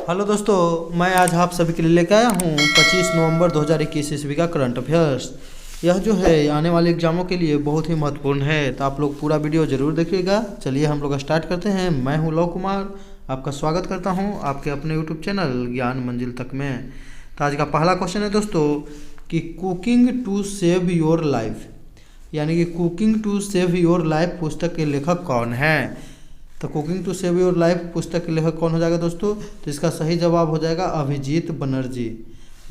Hello दोस्तों, मैं आज आप सभी के लिए लेकर आया हूँ 25 नवंबर 2021 ईस्वी का करंट अफेयर्स। यह जो है आने वाले एग्जामों के लिए बहुत ही महत्वपूर्ण है, तो आप लोग पूरा वीडियो ज़रूर देखिएगा। चलिए हम लोग स्टार्ट करते हैं। मैं हूँ लव कुमार, आपका स्वागत करता हूँ आपके अपने यूट्यूब चैनल ज्ञान मंजिल तक में। तो आज का पहला क्वेश्चन है दोस्तों कि cooking to save your life, यानी कि cooking to save your life पुस्तक के लेखक कौन है। तो cooking to save your life पुस्तक के लेखक कौन हो जाएगा दोस्तों? तो इसका सही जवाब हो जाएगा अभिजीत बनर्जी।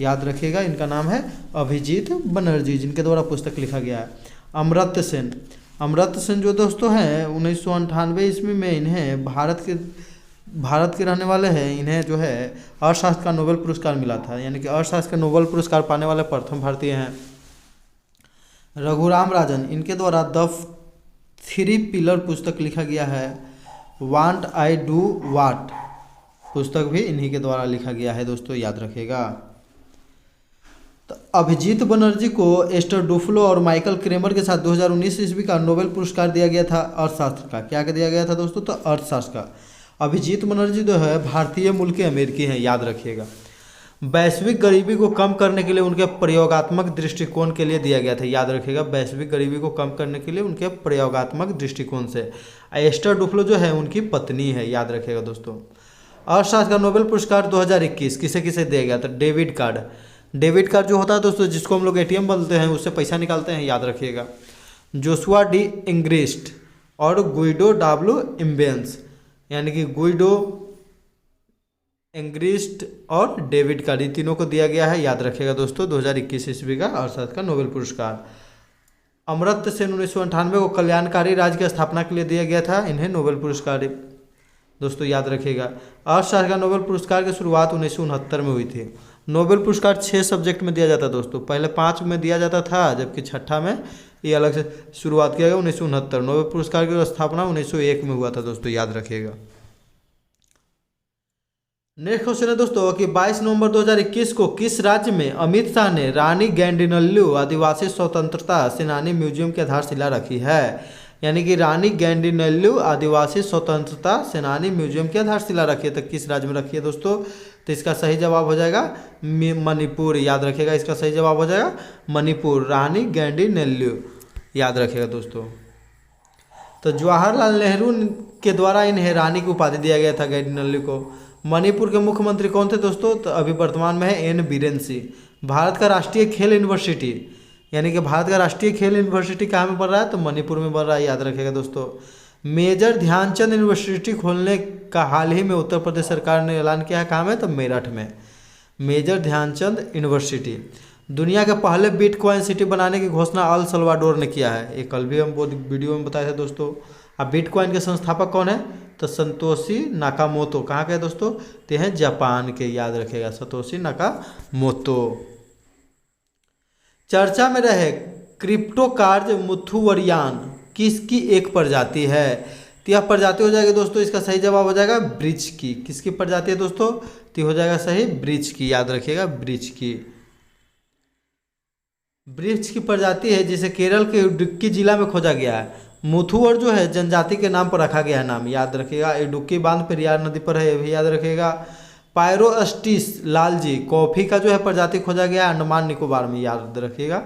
याद रखिएगा, इनका नाम है अभिजीत बनर्जी, जिनके द्वारा पुस्तक लिखा गया है। अमर्त्य सेन, अमर्त्य सेन जो दोस्तों हैं 1998 ईस्वी में, इन्हें भारत के रहने वाले हैं। इन्हें जो है अर्थशास्त्र का नोबेल पुरस्कार मिला था, यानी कि अर्थशास्त्र का नोबेल पुरस्कार पाने वाले प्रथम भारतीय हैं। रघुराम राजन, इनके द्वारा द थ्री पिलर पुस्तक लिखा गया है। वांट आई डू वाट पुस्तक भी इन्हीं के द्वारा लिखा गया है दोस्तों, याद रखिएगा। तो अभिजीत बनर्जी को एस्टर डुफ्लो और माइकल क्रेमर के साथ 2019 ईस्वी का नोबेल पुरस्कार दिया गया था अर्थशास्त्र का। क्या दिया गया था दोस्तों? तो अर्थशास्त्र का। अभिजीत बनर्जी जो है भारतीय मूल के अमेरिकी हैं, याद रखिएगा। वैश्विक गरीबी को कम करने के लिए उनके प्रयोगात्मक दृष्टिकोण के लिए दिया गया था, याद रखिएगा। वैश्विक गरीबी को कम करने के लिए उनके प्रयोगात्मक दृष्टिकोण से। एस्टर डुफ्लो जो है उनकी पत्नी है, याद रखिएगा दोस्तों। अर्थशास्त्र का नोबेल पुरस्कार 2021 किसे किसे दिया गया था? डेबिट कार्ड, डेबिट कार्ड जो होता है दोस्तों, जिसको हम लोग एटीएम बोलते हैं, उससे पैसा निकालते हैं, याद रखिएगा। जोशुआ डी इंग्रिस्ट और गुइडो डब्ल्यू इम्बेंस, यानी कि गुइडो एंग्रिस्ट और डेविड कार्ड, तीनों को दिया गया है, याद रखिएगा दोस्तों। 2021 ईस्वी का अर्थशास्त्र का नोबेल पुरस्कार। अमर्त्य सेन 1998 को कल्याणकारी राज्य की स्थापना के लिए दिया गया था, इन्हें नोबेल पुरस्कार दोस्तों, याद रखिएगा। अर्थशास्त्र का नोबेल पुरस्कार की शुरुआत 1969 में हुई थी। नोबेल पुरस्कार 6 सब्जेक्ट में दिया जाता है दोस्तों, पहले 5 में दिया जाता था, जबकि छठा में ये अलग से शुरुआत किया गया 1969। नोबेल पुरस्कार की स्थापना 1901 में हुआ था दोस्तों, याद रखिएगा। नेक्स्ट क्वेश्चन है दोस्तों कि 22 नवंबर 2021 को किस राज्य में अमित शाह ने रानी गैंडिनल्लू आदिवासी स्वतंत्रता सेनानी म्यूजियम की आधारशिला रखी है? यानी कि रानी गैंडिनल्लू आदिवासी स्वतंत्रता सेनानी म्यूजियम की आधारशिला रखी है, तो किस राज्य में रखी है दोस्तों? तो इसका सही जवाब हो जाएगा मणिपुर, याद रखिएगा। इसका सही जवाब हो जाएगा मणिपुर, रानी गैंडिनल्लू, याद रखिएगा दोस्तों। तो जवाहरलाल नेहरू के द्वारा इन्हें रानी की उपाधि दिया गया था, गैंडिनल्लू को। मणिपुर के मुख्यमंत्री कौन थे दोस्तों? तो अभी वर्तमान में है एन बीरेन सिंह। भारत का राष्ट्रीय खेल यूनिवर्सिटी, यानी कि भारत का राष्ट्रीय खेल यूनिवर्सिटी कहाँ में बन रहा है? तो मणिपुर में बन रहा है, याद रखिएगा दोस्तों। मेजर ध्यानचंद यूनिवर्सिटी खोलने का हाल ही में उत्तर प्रदेश सरकार ने ऐलान किया है, कहाँ में? तो मेरठ में, मेजर ध्यानचंद यूनिवर्सिटी। दुनिया के पहले बिटकॉइन सिटी बनाने की घोषणा अल सल्वाडोर ने किया है, ये कल भी हम वीडियो में बताए थे दोस्तों। अब बिटकॉइन के संस्थापक कौन है? तो संतोषी नाकामोतो। कहाँ के दोस्तों? ते हैं जापान के, याद रखिएगा, संतोषी नाकामोतो। चर्चा में रहे क्रिप्टोकार्ज मुथुवरियान किसकी एक प्रजाति है? तो यह प्रजाति हो जाएगी दोस्तों, इसका सही जवाब हो जाएगा ब्रिच की। किसकी प्रजाति है दोस्तों? तो हो जाएगा सही ब्रिच की, याद रखिएगा, ब्रिच की। ब्रिच की प्रजाति है जिसे केरल के इडुक्की जिला में खोजा गया है। मुथुवर जो है जनजाति के नाम पर रखा गया है नाम, याद रखिएगा। इडुक्की बांध पेरियार नदी पर है, ये भी याद रखिएगा। पायरोस्टिस लालजी कॉफी का जो है प्रजाति खोजा गया अंडमान निकोबार में, याद रखिएगा।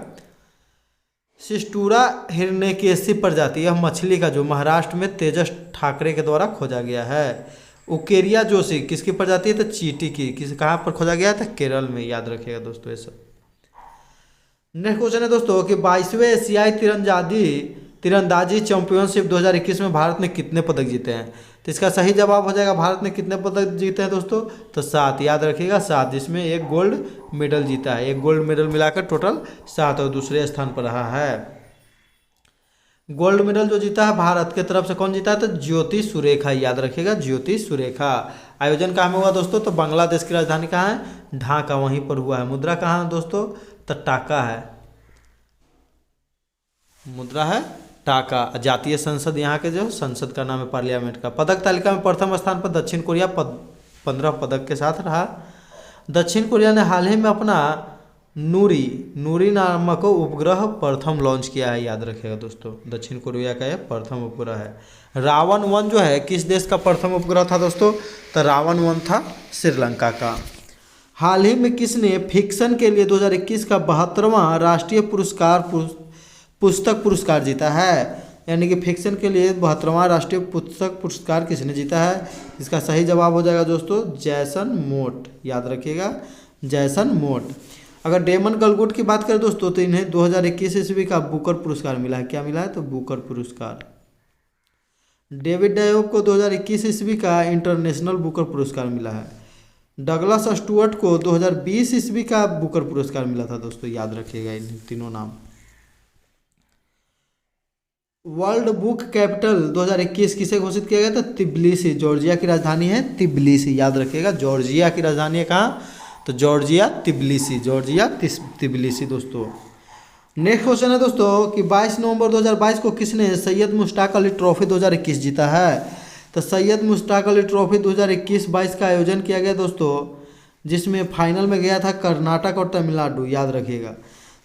सिस्टूरा हिरण्यकेशी प्रजाति, यह मछली का जो महाराष्ट्र में तेजस ठाकरे के द्वारा खोजा गया है। उकेरिया जोशी किसकी प्रजाति है? तो चींटी की। कहाँ पर खोजा गया था? केरल में, याद रखिएगा दोस्तों ये सब। नेक्स्ट क्वेश्चन है दोस्तों कि 22वें एशियाई तीरंदाजी चैंपियनशिप 2021 में भारत ने कितने पदक जीते हैं? तो इसका सही जवाब हो जाएगा भारत ने कितने पदक जीते हैं दोस्तों? तो 7, याद रखिएगा, 7, जिसमें एक गोल्ड मेडल जीता है। एक गोल्ड मेडल मिलाकर टोटल 7 और दूसरे स्थान पर रहा है। गोल्ड मेडल जो जीता है भारत के तरफ से कौन जीता है? तो ज्योति सुरेखा, याद रखिएगा, ज्योति सुरेखा। आयोजन कहाँ में हुआ दोस्तों? तो बांग्लादेश की राजधानी कहाँ है? ढाका, वहीं पर हुआ है। मुद्रा कहाँ है दोस्तों? तो टाका है, मुद्रा है टाका। जातीय संसद यहाँ के जो संसद का नाम है पार्लियामेंट का। पदक तालिका में प्रथम स्थान पर दक्षिण कोरिया 15 पदक के साथ रहा। दक्षिण कोरिया ने हाल ही में अपना नूरी नूरी नामक उपग्रह प्रथम लॉन्च किया है, याद रखिएगा दोस्तों। दक्षिण कोरिया का यह प्रथम उपग्रह है। रावण 1 जो है किस देश का प्रथम उपग्रह था दोस्तों? तो रावण 1 था श्रीलंका का। हाल ही में किसने फिक्शन के लिए 2021 का 72वां राष्ट्रीय पुस्तक पुरस्कार जीता है? यानी कि फिक्शन के लिए 72वां राष्ट्रीय पुस्तक पुरस्कार किसने जीता है? इसका सही जवाब हो जाएगा दोस्तों जैसन मोट, याद रखिएगा जैसन मोट। अगर डेमन गलगुट की बात करें दोस्तों तो इन्हें 2021 ईस्वी का बुकर पुरस्कार मिला है। क्या मिला है? तो बुकर पुरस्कार। डेविड डायोब को 2021 ईस्वी का इंटरनेशनल बुकर पुरस्कार मिला है। डगलस स्टुअर्ट को 2020 ईस्वी का बुकर पुरस्कार मिला था दोस्तों, याद रखिएगा इन तीनों नाम। वर्ल्ड बुक कैपिटल 2021 किसे घोषित किया गया था? तिब्लिसी, जॉर्जिया की राजधानी है तिब्लिसी, याद रखिएगा जॉर्जिया की राजधानी है कहाँ? तो जॉर्जिया तिब्लिसी, जॉर्जिया तिब्लिसी दोस्तों। नेक्स्ट क्वेश्चन है दोस्तों कि 22 नवंबर 2022 को किसने सैयद मुश्ताक अली ट्रॉफी 2021 जीता है? तो सैयद मुश्ताक अली ट्रॉफी 2021-22 का आयोजन किया गया दोस्तों, जिसमें फाइनल में गया था कर्नाटक और तमिलनाडु, याद रखिएगा।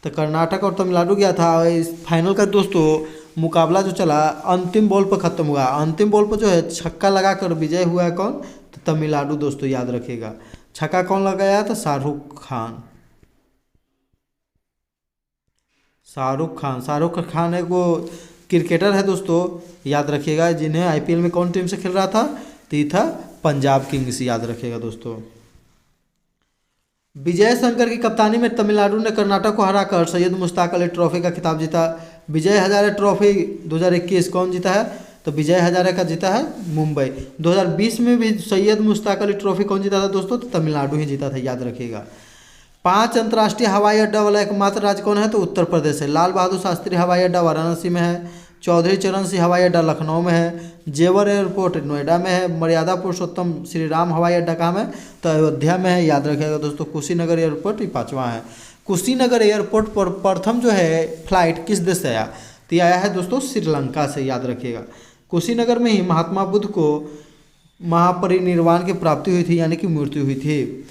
तो कर्नाटक और तमिलनाडु गया था। इस फाइनल का दोस्तों मुकाबला जो चला अंतिम बॉल पर खत्म हुआ। अंतिम बॉल पर जो है छक्का लगाकर विजय हुआ है कौन? तो तमिलनाडु दोस्तों, याद रखिएगा। छक्का कौन लगाया था? शाहरुख खान। शाहरुख खान एक वो क्रिकेटर है दोस्तों, याद रखिएगा, जिन्हें आईपीएल में कौन टीम से खेल रहा था? तो ये था पंजाब किंग्स, याद रखिएगा दोस्तों। विजय शंकर की कप्तानी में तमिलनाडु ने कर्नाटक को हराकर सैयद मुश्ताक अली ट्रॉफी का खिताब जीता। विजय हजारे ट्रॉफी 2021 कौन जीता है? तो विजय हजारे का जीता है मुंबई। 2020 में भी सैयद मुश्ताक अली ट्रॉफी कौन जीता था दोस्तों? तो तमिलनाडु ही जीता था, याद रखिएगा। 5 अंतर्राष्ट्रीय हवाई अड्डा वाला एकमात्र राज्य कौन है? तो उत्तर प्रदेश है। लाल बहादुर शास्त्री हवाई अड्डा वाराणसी में है। चौधरी चरण सिंह हवाई अड्डा लखनऊ में है। जेवर एयरपोर्ट नोएडा में है। मर्यादा पुरुषोत्तम श्री राम हवाई अड्डा कहाँ में है? तो अयोध्या में है, याद रखिएगा दोस्तों। कुशीनगर एयरपोर्ट ये 5वां है। कुशीनगर एयरपोर्ट पर प्रथम जो है फ्लाइट किस देश से आया? तो आया है दोस्तों श्रीलंका से, याद रखिएगा। कुशीनगर में ही महात्मा बुद्ध को महापरिनिर्वाण की प्राप्ति हुई थी, यानी कि मृत्यु हुई थी।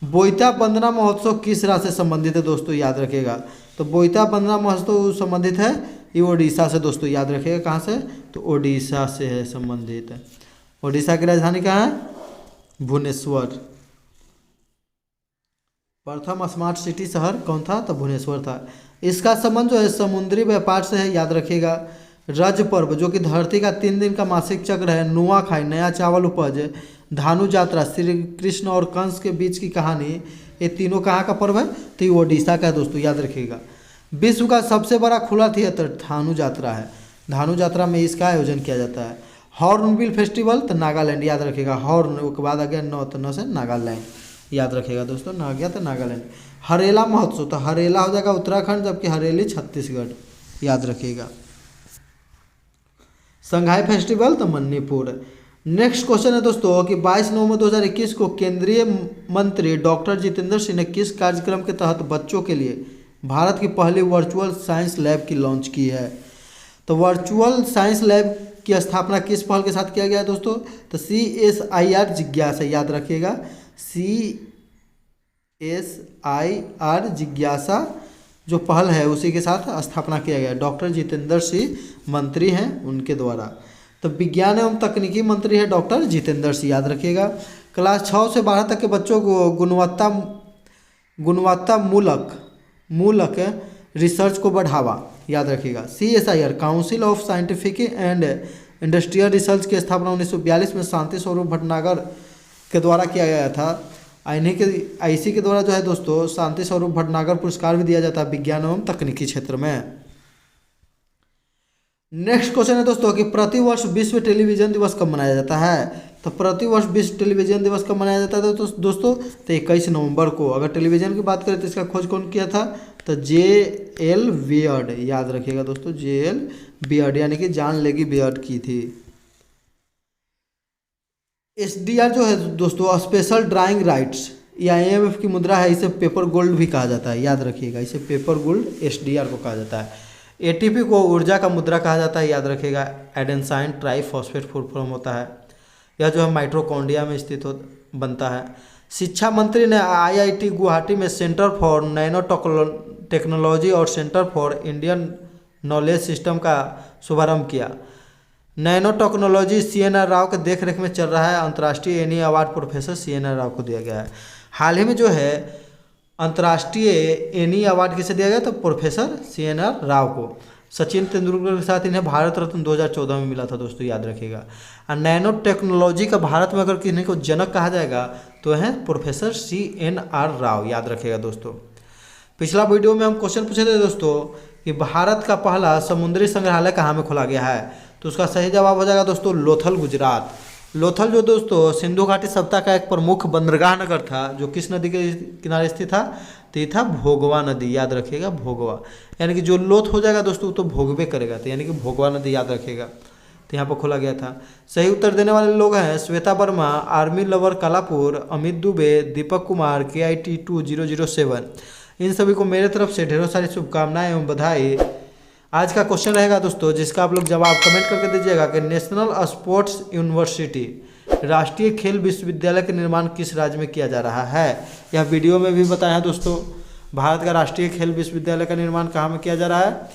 बोईता वंदना महोत्सव किस राज्य से संबंधित है दोस्तों? याद रखिएगा। तो बोईता वंदना महोत्सव संबंधित है ये ओडिशा से दोस्तों, याद रखिएगा। कहाँ से? तो ओडिशा से है संबंधित। ओडिशा की राजधानी कहाँ है? भुवनेश्वर। प्रथम स्मार्ट सिटी शहर कौन था? तो भुवनेश्वर था। इसका संबंध जो है समुद्री व्यापार से है, याद रखिएगा। रज पर्व जो कि धरती का 3 दिन का मासिक चक्र है। नुआखाई नया चावल उपज। धानु यात्रा श्री कृष्ण और कंस के बीच की कहानी, ये तीनों कहाँ का पर्व है? तो ये ओडिशा का है दोस्तों, याद रखिएगा। विश्व का सबसे बड़ा खुला थिएटर धानु यात्रा है। धानु यात्रा में इसका आयोजन किया जाता है। हॉर्नबिल फेस्टिवल तो नागालैंड, याद रखिएगा। हॉर्न के बाद आ गया नौ, तो नौ से नागालैंड, याद रखिएगा दोस्तों। ना गया तो नागालैंड। हरेला महोत्सव तो हरेला हो जाएगा उत्तराखंड, जबकि हरेली छत्तीसगढ़, याद रखिएगा। संघाई फेस्टिवल तो मणिपुर। नेक्स्ट क्वेश्चन है दोस्तों कि 22 नवंबर 2021 को केंद्रीय मंत्री डॉक्टर जितेंद्र सिंह ने किस कार्यक्रम के तहत बच्चों के लिए भारत की पहली वर्चुअल साइंस लैब की लॉन्च की है? तो वर्चुअल साइंस लैब की स्थापना किस पहल के साथ किया गया है दोस्तों? तो CSIR जिज्ञासा, याद रखिएगा। CSIR जिज्ञासा जो पहल है उसी के साथ स्थापना किया गया। डॉक्टर जितेंद्र सिंह मंत्री हैं उनके द्वारा। तो विज्ञान एवं तकनीकी मंत्री है डॉक्टर जितेंद्र सिंह, याद रखिएगा। क्लास 6 से 12 तक के बच्चों को गुणवत्ता मूलक रिसर्च को बढ़ावा, याद रखिएगा। CSIR council of scientific and industrial research की स्थापना 1942 में शांति स्वरूप भटनागर के द्वारा किया गया था। इसी के द्वारा जो है दोस्तों शांति स्वरूप भटनागर पुरस्कार भी दिया जाता है विज्ञान एवं तकनीकी क्षेत्र में। नेक्स्ट क्वेश्चन है दोस्तों कि प्रतिवर्ष विश्व टेलीविजन दिवस कब मनाया जाता है? तो प्रतिवर्ष विश्व टेलीविजन दिवस कब मनाया जाता है तो दोस्तों तो 21 नवंबर को। अगर टेलीविजन की बात करें तो इसका खोज कौन किया था? तो J.L. बियर्ड, याद रखिएगा दोस्तों। J.L. बियर्ड यानी कि जॉन लेगी बियर्ड की थी। SDR जो है दोस्तों स्पेशल ड्राइंग राइट्स, ये IMF की मुद्रा है। इसे पेपर गोल्ड भी कहा जाता है, याद रखिएगा। इसे पेपर गोल्ड SDR को कहा जाता है। ATP को ऊर्जा का मुद्रा कहा जाता है, याद रखिएगा। एडेनसाइन ट्राइफॉस्फेट फुल फॉर्म होता है। यह जो है माइटोकॉन्ड्रिया में स्थित बनता है। शिक्षा मंत्री ने IIT गुवाहाटी में सेंटर फॉर नैनो टेक्नोलॉजी और centre for Indian knowledge system का शुभारंभ किया। नैनो टेक्नोलॉजी CNR राव के देखरेख में चल रहा है। अंतर्राष्ट्रीय any award professor CNR Rao को दिया गया है। हाल ही में जो है अंतर्राष्ट्रीय एनी अवार्ड किसे दिया गया, तो प्रोफेसर CNR राव को। सचिन तेंदुलकर के साथ इन्हें भारत रत्न 2014 में मिला था दोस्तों, याद रखिएगा। और नैनो टेक्नोलॉजी का भारत में अगर किसी को जनक कहा जाएगा तो है प्रोफेसर CNR राव, याद रखिएगा दोस्तों। पिछला वीडियो में हम क्वेश्चन पूछे थे दोस्तों कि भारत का पहला समुद्री संग्रहालय कहाँ में खोला गया है, तो उसका सही जवाब हो जाएगा दोस्तों लोथल, गुजरात। लोथल जो दोस्तों सिंधु घाटी सभ्यता का एक प्रमुख बंदरगाह नगर था, जो किस नदी के किनारे स्थित था, तो ये था भोगवा नदी, याद रखिएगा भोगवा। यानी कि जो लोथ हो जाएगा दोस्तों तो भोगवे करेगा, तो यानी कि भोगवा नदी, याद रखिएगा। तो यहाँ पर खोला गया था। सही उत्तर देने वाले लोग हैं Shweta Verma, army lover Kalapur, Amit Dubey, Deepak Kumar, KIT 2007। इन सभी को मेरे तरफ से ढेरों सारी शुभकामनाएं एवं बधाई। आज का क्वेश्चन रहेगा दोस्तों जिसका आप लोग जवाब कमेंट करके दीजिएगा कि नेशनल स्पोर्ट्स यूनिवर्सिटी, राष्ट्रीय खेल विश्वविद्यालय का निर्माण किस राज्य में किया जा रहा है। यह वीडियो में भी बताया दोस्तों, भारत का राष्ट्रीय खेल विश्वविद्यालय का निर्माण कहाँ में किया जा रहा है,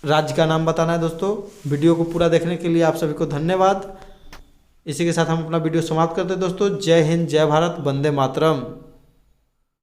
राज्य का नाम बताना है दोस्तों। वीडियो को पूरा देखने के लिए आप सभी को धन्यवाद। इसी के साथ हम अपना वीडियो समाप्त करते हैं दोस्तों। जय हिंद, जय भारत, वंदे मातरम।